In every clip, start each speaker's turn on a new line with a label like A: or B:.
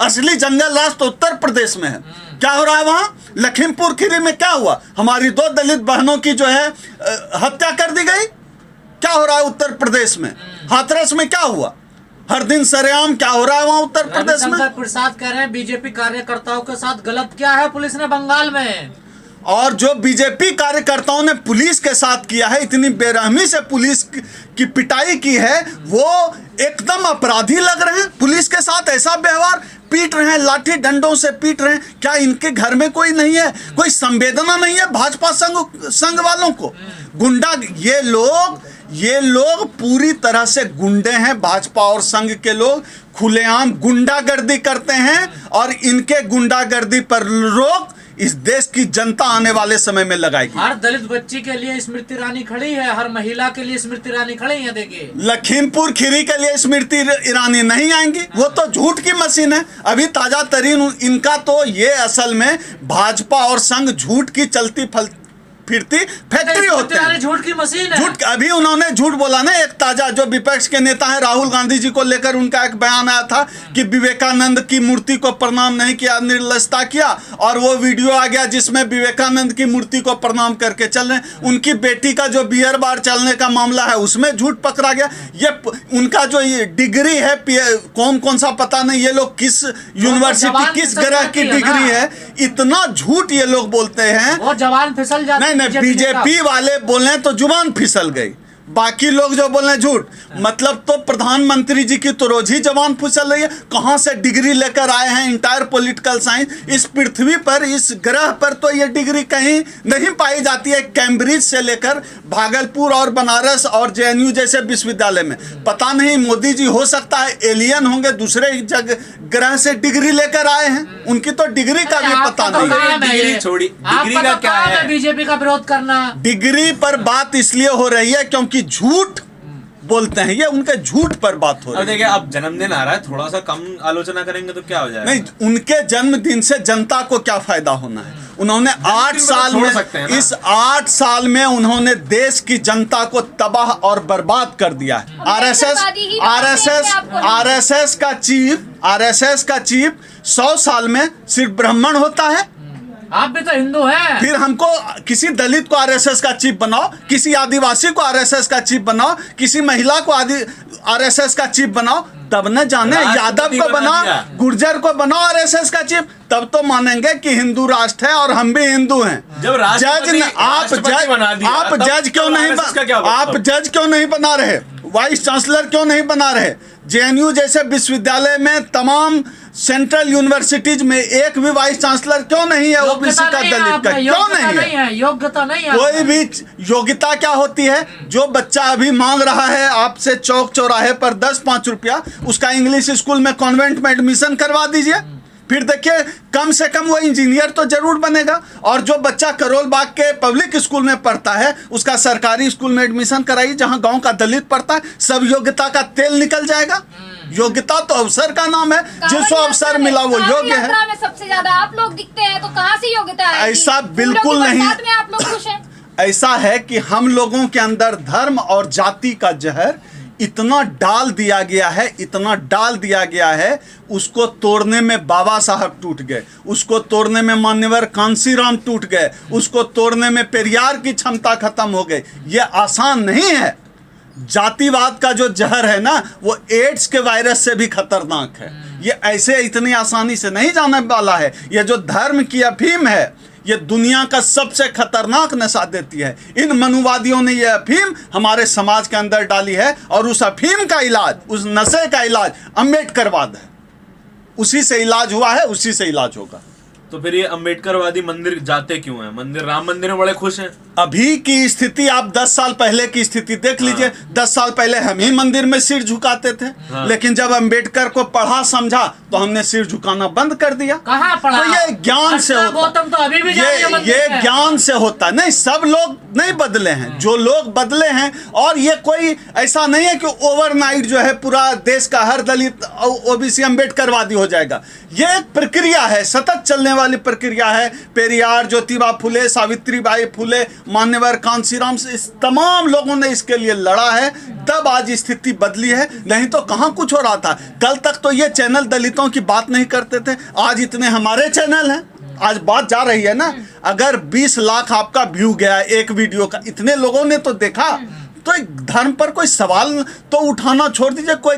A: असली जंगल राज तो उत्तर प्रदेश में है। क्या हो रहा है वहां? लखीमपुर खीरी में क्या हुआ? हमारी 2 दलित बहनों की जो है हत्या कर दी गई। क्या हो रहा है उत्तर प्रदेश में? हाथरस में क्या हुआ? हर दिन सरेआम क्या हो रहा है वहां उत्तर प्रदेश में?
B: प्रसाद कह रहे हैं बीजेपी कार्यकर्ताओं के साथ गलत किया है पुलिस ने बंगाल में।
A: और जो बीजेपी कार्यकर्ताओं ने पुलिस के साथ किया है, इतनी बेरहमी से पुलिस की पिटाई की है, वो एकदम अपराधी लग रहे हैं। पुलिस के साथ ऐसा व्यवहार, पीट रहे हैं, लाठी डंडों से पीट रहे हैं। क्या इनके घर में कोई नहीं है? कोई संवेदना नहीं है भाजपा संघ वालों को? गुंडा, ये लोग पूरी तरह से गुंडे हैं। भाजपा और संघ के लोग खुलेआम गुंडागर्दी करते हैं और इनके गुंडागर्दी पर रोक इस देश की जनता आने वाले समय में लगाएगी।
B: हर दलित बच्ची के लिए स्मृति ईरानी खड़ी है, हर महिला के लिए स्मृति ईरानी खड़ी है। देखिए
A: लखीमपुर खीरी के लिए स्मृति ईरानी नहीं आएंगी, वो तो झूठ की मशीन है। अभी ताजा तरीन इनका तो ये असल में भाजपा और संघ झूठ की चलती फिरती फैक्ट्री होते हैं,
B: झूठ की मशीन है।
A: झूठ अभी उन्होंने झूठ बोला ना। एक ताजा जो विपक्ष के नेता है राहुल गांधी जी को लेकर उनका एक बयान आया था कि विवेकानंद की मूर्ति को प्रणाम नहीं किया, निर्लजता किया, और वो वीडियो आ गया जिसमें विवेकानंद की मूर्ति को प्रणाम करके चल रहे हैं। उनकी बेटी का जो बियर बार चलने का मामला है उसमें झूठ पकड़ा गया। ये उनका जो ये डिग्री है कौन सा पता नहीं, ये लोग किस यूनिवर्सिटी किस ग्रह की डिग्री है, इतना झूठ ये लोग बोलते हैं।
B: वो जवान फिसल जाते।
A: नहीं, बीजेपी वाले बोले तो जुबान फिसल गई, बाकी लोग जो बोल रहे हैं झूठ। मतलब तो प्रधानमंत्री जी की तो रोज ही जबान फिसल रही है। कहां से डिग्री लेकर आए हैं इंटायर पॉलिटिकल साइंस? इस पृथ्वी पर, इस ग्रह पर तो ये डिग्री कहीं नहीं पाई जाती है। कैम्ब्रिज से लेकर भागलपुर और बनारस और जेएनयू जैसे विश्वविद्यालय में। पता नहीं मोदी जी हो सकता है एलियन होंगे, दूसरे ग्रह से डिग्री लेकर आए हैं, उनकी तो डिग्री का भी पता नहीं।
B: डिग्री छोड़ी, डिग्री का क्या है? बीजेपी का विरोध करना।
A: डिग्री पर बात इसलिए हो रही है क्योंकि झूठ बोलते हैं, ये उनके झूठ पर बात हो रही है।
C: देखिए अब जन्मदिन आ रहा है, थोड़ा सा कम आलोचना करेंगे तो क्या हो जाएगा?
A: नहीं, उनके जन्मदिन से जनता को क्या फायदा होना है? उन्होंने 8 साल में, इस 8 साल में उन्होंने देश की जनता को तबाह और बर्बाद कर दिया है। आरएसएस का चीफ 100 साल में सिर्फ ब्राह्मण होता है।
B: आप भी तो हिंदू हैं।
A: फिर हमको किसी दलित को आरएसएस का चीफ बनाओ, किसी आदिवासी को आरएसएस का चीफ बनाओ, किसी महिला को आरएसएस का चीफ बनाओ, तब न जाने यादव को बनाओ, गुर्जर को बनाओ आरएसएस का चीफ, तब तो मानेंगे कि हिंदू राष्ट्र है और हम भी हिंदू हैं।
C: जब
A: आप जज क्यों नहीं बना रहे? वाइस चांसलर क्यों नहीं बना रहे? जेएनयू जैसे विश्वविद्यालय में, तमाम सेंट्रल यूनिवर्सिटीज में एक भी वाइस चांसलर क्यों नहीं है ओबीसी का, दलित का? क्यों नहीं है?
B: योग्यता नहीं है।
A: कोई भी योग्यता क्या होती है? जो बच्चा अभी मांग रहा है आपसे चौक चौराहे पर 10-5 रुपया, उसका इंग्लिश स्कूल में कॉन्वेंट में एडमिशन करवा दीजिए। फिर देखिए कम से कम वो इंजीनियर तो जरूर बनेगा। और जो बच्चा करोल बाग के पब्लिक स्कूल में पढ़ता है उसका सरकारी स्कूल में एडमिशन कराइए जहां गांव का दलित पढ़ता है। सब योग्यता का तेल निकल जाएगा। योग्यता तो अवसर का नाम है, जिसको अवसर मिला वो योग्य है।
D: सबसे ज्यादा आप लोग दिखते हैं तो कहां से योग्यता है?
A: ऐसा बिल्कुल नहीं।
D: आप लोग खुश हैं?
A: ऐसा है कि हम लोगों के अंदर धर्म और जाति का जहर इतना डाल दिया गया है, उसको तोड़ने में बाबा साहब टूट गए, उसको तोड़ने में मान्यवर कांसीराम टूट गए, उसको तोड़ने में पेरियार की क्षमता खत्म हो गई। ये आसान नहीं है। जातिवाद का जो जहर है ना, वो एड्स के वायरस से भी खतरनाक है। ये ऐसे इतनी आसानी से नहीं जाने वाला है। ये जो धर्म की अफीम है, ये दुनिया का सबसे खतरनाक नशा देती है। इन मनुवादियों ने ये अफीम हमारे समाज के अंदर डाली है और उस अफीम का इलाज, उस नशे का इलाज अम्बेडकरवाद है। उसी से इलाज हुआ है, उसी से इलाज होगा।
C: तो फिर ये अम्बेडकरवादी मंदिर जाते क्यों हैं? मंदिर, राम मंदिर में बड़े खुश हैं।
A: अभी की स्थिति आप 10 साल पहले की स्थिति देख लीजिए। 10 साल पहले हम ही मंदिर में सिर झुकाते थे, लेकिन जब अम्बेडकर को पढ़ा समझा तो हमने सिर झुकाना बंद कर दिया।
B: कहाँ पढ़ा?
A: तो ये ज्ञान से होता,
B: गौतम तो अभी भी
A: ये ज्ञान से होता नहीं। सब लोग नहीं बदले हैं, जो लोग बदले हैं। और ये कोई ऐसा नहीं है कि ओवरनाइट जो है पूरा देश का हर दलित ओबीसी अम्बेडकरवादी हो जाएगा। ये एक प्रक्रिया है, सतत चलने वाली प्रक्रिया है। पेरियार, ज्योतिबा फुले, सावित्रीबाई फुले, मान्यवर कांसीराम से, इस तमाम लोगों ने इसके लिए लड़ा है, तब आज स्थिति बदली है। नहीं तो कहाँ कुछ हो रहा था। कल तक तो ये चैनल दलितों की बात नहीं करते थे, आज इतने हमारे चैनल हैं। आज बात जा रही है ना, अगर 20 लाख आपका व्यू गया एक वीडियो का, इतने लोगों ने तो देखा, तो एक धर्म पर कोई सवाल तो उठाना छोड़ दीजिए, कोई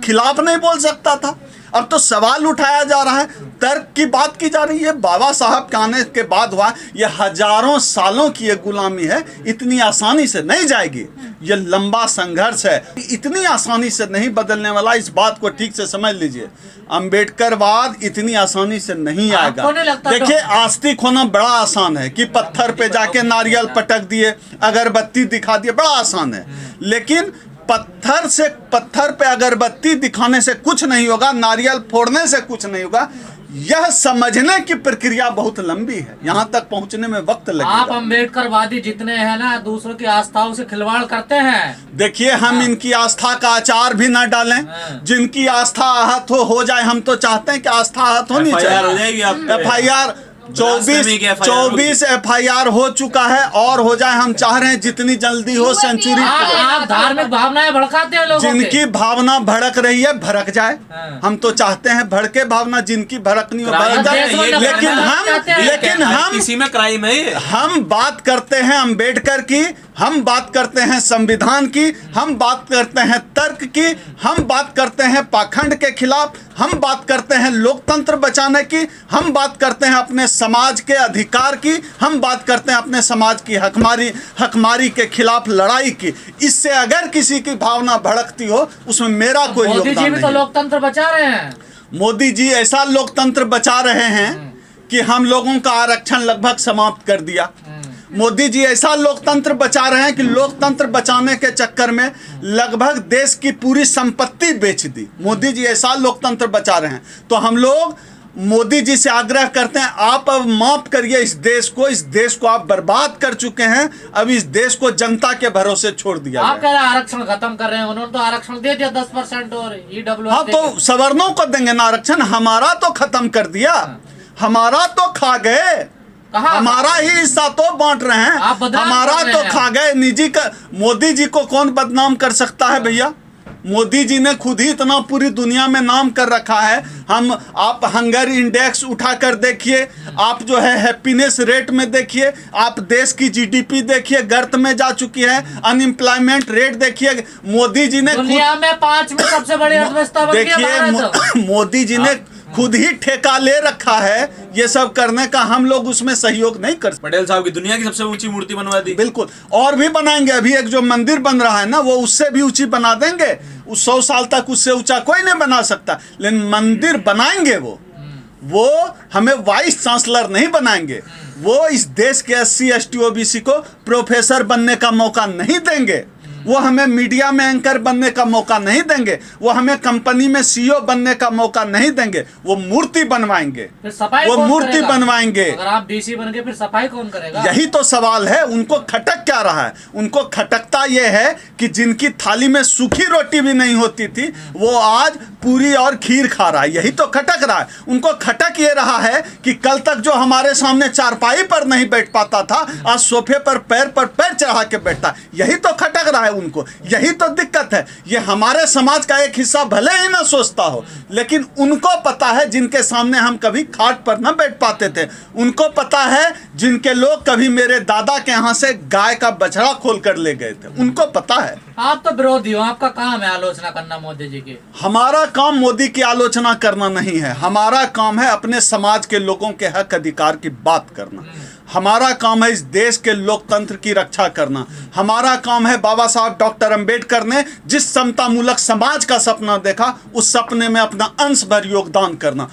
A: खिलाफ नहीं बोल सकता था। अब तो सवाल उठाया जा रहा है, तर्क की बात की जा रही है। बाबा साहब के आने के बाद हुआ, ये हजारों सालों की ये गुलामी है, इतनी आसानी से नहीं जाएगी। ये लंबा संघर्ष है, इतनी आसानी से नहीं बदलने वाला। इस बात को ठीक से समझ लीजिए। अंबेडकरवाद इतनी आसानी से नहीं आएगा। देखिए, आस्तिक होना बड़ा आसान है कि पत्थर पे जाके नारियल पटक दिए, अगरबत्ती दिखा दिए, बड़ा आसान है। लेकिन पत्थर पे अगरबत्ती दिखाने से कुछ नहीं होगा, नारियल फोड़ने से कुछ नहीं होगा। यह समझने की प्रक्रिया बहुत लंबी है, यहाँ तक पहुँचने में वक्त लगेगा।
B: आप अंबेडकरवादी जितने हैं ना, दूसरों की आस्थाओं से खिलवाड़ करते हैं।
A: देखिए, हम इनकी आस्था का अचार भी ना डालें। जिनकी आस्था आहत हो जाए, हम तो चाहते हैं कि आस्था आहत होनी चाहिए।
C: हो जाएगी आप
A: FIR 24 FIR हो चुका है और हो जाए, हम चाह रहे हैं जितनी जल्दी हो सेंचुरी।
B: आप धार्मिक भावनाएं भड़काते हैं लोगों
A: जिनकी भावना भड़क रही है भड़क जाए। हम तो चाहते हैं भड़के भावना, जिनकी भड़कनी हो भड़क जाए। लेकिन हम
C: इसी में क्राइम है ये।
A: हम बात करते हैं अम्बेडकर की, हम बात करते हैं संविधान की, हम बात करते हैं तर्क की, हम बात करते हैं पाखंड के खिलाफ, हम बात करते हैं लोकतंत्र बचाने की, हम बात करते हैं अपने समाज के अधिकार की, हम बात करते हैं अपने समाज की हकमारी के खिलाफ लड़ाई की। इससे अगर किसी की भावना भड़कती हो, उसमें मेरा कोई योगदान नहीं।
B: मोदी जी भी तो लोकतंत्र बचा रहे हैं।
A: मोदी जी ऐसा लोकतंत्र बचा रहे हैं कि हम लोगों का आरक्षण लगभग समाप्त कर दिया। मोदी जी ऐसा लोकतंत्र बचा रहे हैं कि लोकतंत्र बचाने के चक्कर में लगभग देश की पूरी संपत्ति बेच दी। मोदी जी ऐसा लोकतंत्र बचा रहे हैं। तो हम लोग मोदी जी से आग्रह करते हैं, आप अब माफ करिए इस देश को आप बर्बाद कर चुके हैं। अब इस देश को जनता के भरोसे छोड़ दिया।
B: आप कह रहे हैं आरक्षण खत्म कर रहे हैं, उन्होंने तो आरक्षण दे दिया 10% और EWS।
A: हाँ, तो सवर्णों को देंगे ना आरक्षण, हमारा तो खत्म कर दिया, हमारा तो खा गए। हमारा ही हिस्सा तो बांट रहे हैं, हमारा तो खा गए। निजी का मोदी जी को कौन बदनाम कर सकता है भैया? मोदी जी ने खुद ही इतना पूरी दुनिया में नाम कर रखा है। आप हंगर इंडेक्स उठाकर देखिए, आप जो है हैप्पीनेस रेट में देखिए, आप देश की GDP देखिए, गर्त में जा चुकी है। अनएम्प्लॉयमेंट रेट देखिए, मोदी जी ने
B: दुनिया में 5 में सबसे बड़ी अर्थव्यवस्था बन गया भारत।
A: देखिए, मोदी जी ने खुद ही ठेका ले रखा है ये सब करने का, हम लोग उसमें सहयोग नहीं कर सकते।
C: पटेल साहब की दुनिया की सबसे ऊंची मूर्ति बनवा दी।
A: बिल्कुल, और भी बनाएंगे। अभी एक जो मंदिर बन रहा है ना, वो उससे भी ऊंची बना देंगे। 100 साल तक उससे ऊंचा कोई नहीं बना सकता, लेकिन मंदिर बनाएंगे। वो हमें वाइस चांसलर नहीं बनाएंगे। वो इस देश के SC ST OBC को प्रोफेसर बनने का मौका नहीं देंगे। वो हमें मीडिया में एंकर बनने का मौका नहीं देंगे। वो हमें कंपनी में CEO बनने का मौका नहीं देंगे। वो मूर्ति बनवाएंगे,
B: फिर सफाई
A: वो
B: कौन
A: मूर्ति
B: करेगा?
A: बनवाएंगे।
B: अगर आप BC बन गए, फिर सफाई कौन करेगा?
A: यही तो सवाल है। उनको खटक क्या रहा है? उनको खटकता ये है कि जिनकी थाली में सूखी रोटी भी नहीं होती थी, वो आज पूरी और खीर खा रहा है। यही तो खटक रहा है। उनको खटक ये रहा है कि कल तक जो हमारे सामने चारपाई पर नहीं बैठ पाता था, आज सोफे पर पैर चढ़ा के बैठता। यही तो खटक रहा है उनको। यही तो दिक्कत है। ये हमारे समाज का एक हिस्सा भले ही ना सोचता हो, लेकिन उनको पता है, जिनके सामने हम कभी खाट पर ना बैठ पाते थे, उनको पता है, जिनके लोग कभी मेरे दादा के यहाँ से गाय का बछड़ा खोल कर ले गए थे, उनको पता है।
B: आप तो विरोधी हो, आपका काम है आलोचना करना मोदी जी की।
A: हमारा काम मोदी की आलोचना करना नहीं है। हमारा काम है अपने समाज के लोगों के हक अधिकार की बात करना। हमारा काम है इस देश के लोकतंत्र की रक्षा करना। हमारा काम है बाबा साहब डॉक्टर अंबेडकर ने जिस समतामूलक समाज का सपना देखा, उस सपने में अपना अंश भर योगदान करना।